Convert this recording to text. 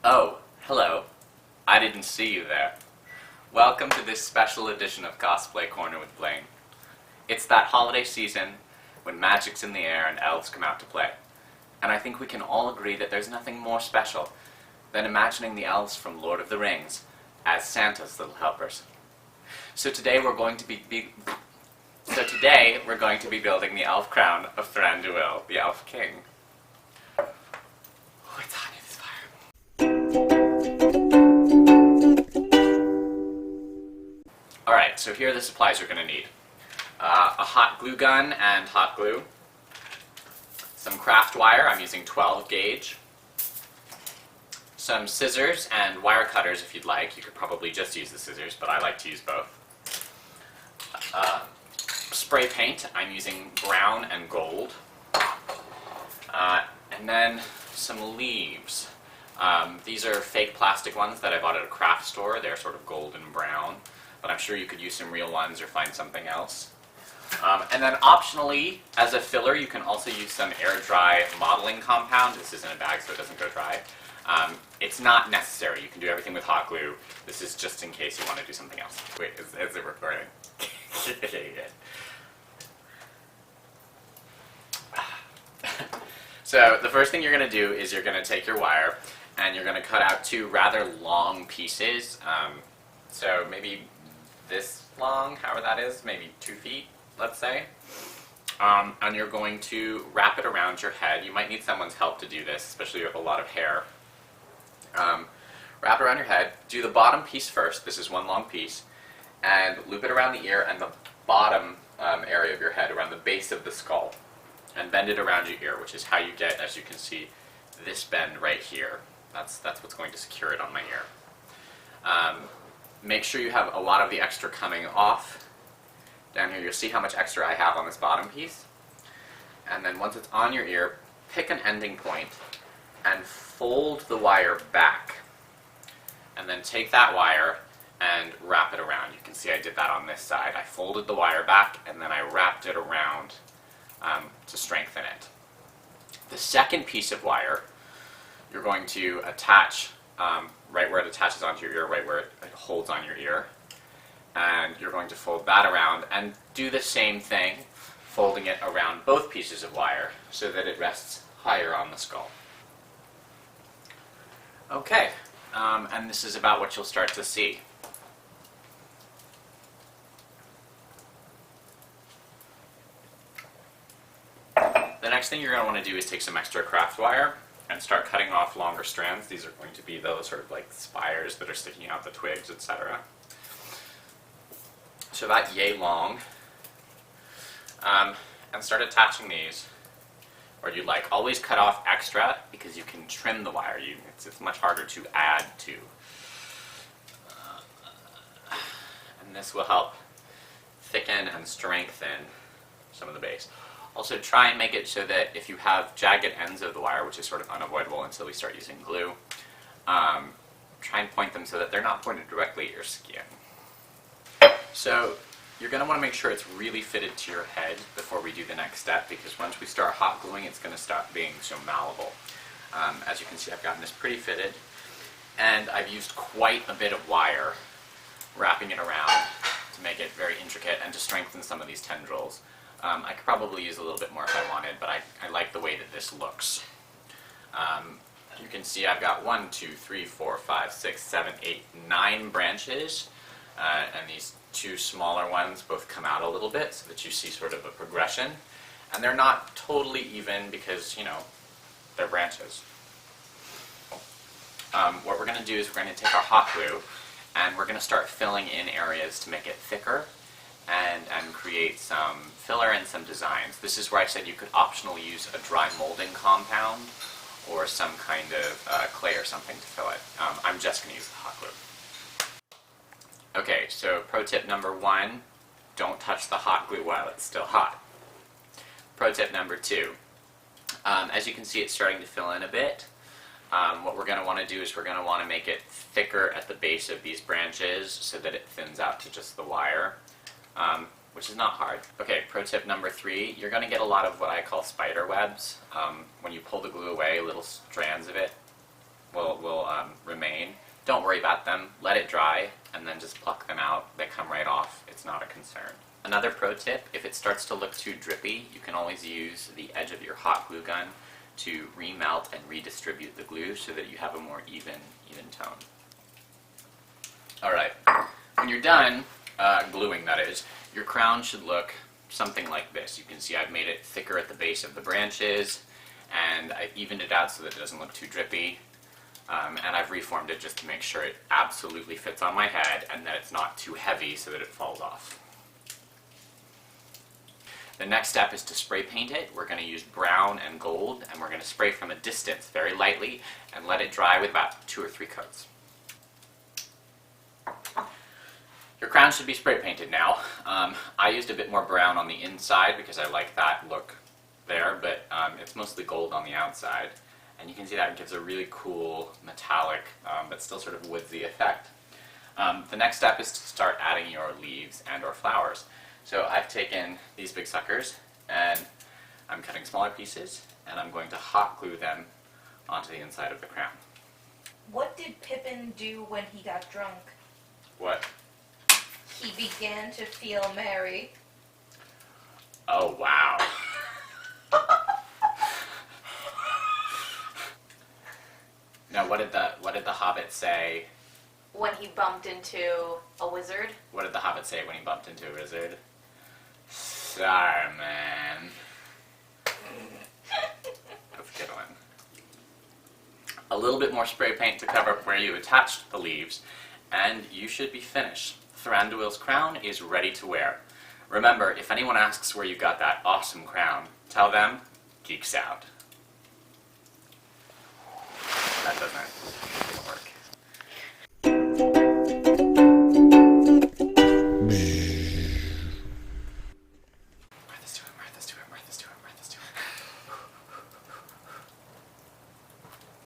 Oh, hello. I didn't see you there. Welcome to this special edition of Cosplay Corner with Blaine. It's that holiday season when magic's in the air and elves come out to play. And I think we can all agree that there's nothing more special than imagining the elves from Lord of the Rings as Santa's little helpers. So today we're going to be building the elf crown of Thranduil, the elf king. Oh, it's hot in this fire. Alright, so here are the supplies you're going to need. A hot glue gun and hot glue. Some craft wire, I'm using 12 gauge. Some scissors and wire cutters if you'd like. You could probably just use the scissors, but I like to use both. Spray paint, I'm using brown and gold. And then some leaves. These are fake plastic ones that I bought at a craft store. They're sort of golden brown, but I'm sure you could use some real ones or find something else. And then optionally, as a filler, you can also use some air dry modeling compound. This is in a bag so it doesn't go dry. It's not necessary. You can do everything with hot glue. This is just in case you want to do something else. Wait, is it recording? So the first thing you're going to do is you're going to take your wire and you're going to cut out two rather long pieces. So maybe this long, however that is, maybe 2 feet, let's say. And you're going to wrap it around your head. You might need someone's help to do this, especially if you have a lot of hair. Wrap it around your head. Do the bottom piece first. This is one long piece. And loop it around the ear and the bottom area of your head, around the base of the skull. And bend it around your ear, which is how you get, as you can see, this bend right here. That's what's going to secure it on my ear. Make sure you have a lot of the extra coming off. Down here, you'll see how much extra I have on this bottom piece. And then once it's on your ear, pick an ending point and fold the wire back. And then take that wire and wrap it around. You can see I did that on this side. I folded the wire back and then I wrapped it around to strengthen it. The second piece of wire, you're going to attach right where it attaches onto your ear, right where it holds on your ear. And you're going to fold that around and do the same thing, folding it around both pieces of wire so that it rests higher on the skull. Okay, and this is about what you'll start to see. The next thing you're going to want to do is take some extra craft wire and start cutting off longer strands. These are going to be those sort of like spires that are sticking out the twigs, etc. So about yay long. And start attaching these where you like. Always cut off extra because you can trim the wire. It's much harder to add to. And this will help thicken and strengthen some of the base. Also try and make it so that if you have jagged ends of the wire, which is sort of unavoidable until we start using glue, try and point them so that they're not pointed directly at your skin. So you're going to want to make sure it's really fitted to your head before we do the next step, because once we start hot gluing, it's going to stop being so malleable. As you can see, I've gotten this pretty fitted, and I've used quite a bit of wire wrapping it around to make it very intricate and to strengthen some of these tendrils. I could probably use a little bit more if I wanted, but I like the way that this looks. You can see I've got 1, 2, 3, 4, 5, 6, 7, 8, 9 branches, and these 2 smaller ones both come out a little bit so that you see sort of a progression. And they're not totally even because, you know, they're branches. What we're going to do is we're going to take our hot glue and we're going to start filling in areas to make it thicker and create some filler and some designs. This is where I said you could optionally use a dry molding compound or some kind of clay or something to fill it. I'm just going to use the hot glue. Okay, so pro tip number 1, don't touch the hot glue while it's still hot. Pro tip number 2, as you can see it's starting to fill in a bit. What we're going to want to do is we're going to want to make it thicker at the base of these branches so that it thins out to just the wire, which is not hard. Okay, pro tip number 3, you're going to get a lot of what I call spider webs. When you pull the glue away, little strands of it will remain. Don't worry about them. Let it dry, and then just pluck them out. They come right off. It's not a concern. Another pro tip, if it starts to look too drippy, you can always use the edge of your hot glue gun to remelt and redistribute the glue so that you have a more even tone. Alright, when you're done gluing, that is, your crown should look something like this. You can see I've made it thicker at the base of the branches, and I've evened it out so that it doesn't look too drippy. And I've reformed it just to make sure it absolutely fits on my head and that it's not too heavy so that it falls off. The next step is to spray paint it. We're going to use brown and gold, and we're going to spray from a distance very lightly and let it dry with about 2 or 3 coats. Your crown should be spray painted now. I used a bit more brown on the inside because I like that look there, but it's mostly gold on the outside. And you can see that it gives a really cool metallic but still sort of woodsy effect. The next step is to start adding your leaves and or flowers. So I've taken these big suckers and I'm cutting smaller pieces and I'm going to hot glue them onto the inside of the crown. What did Pippin do when he got drunk? What? He began to feel merry. Oh, wow. Now, what did the Hobbit say? When he bumped into a wizard? What did the Hobbit say when he bumped into a wizard? Sorry, man. That's a good one. A little bit more spray paint to cover up where you attached the leaves, and you should be finished. Thranduil's crown is ready to wear. Remember, if anyone asks where you got that awesome crown, tell them, Geeks Out. That doesn't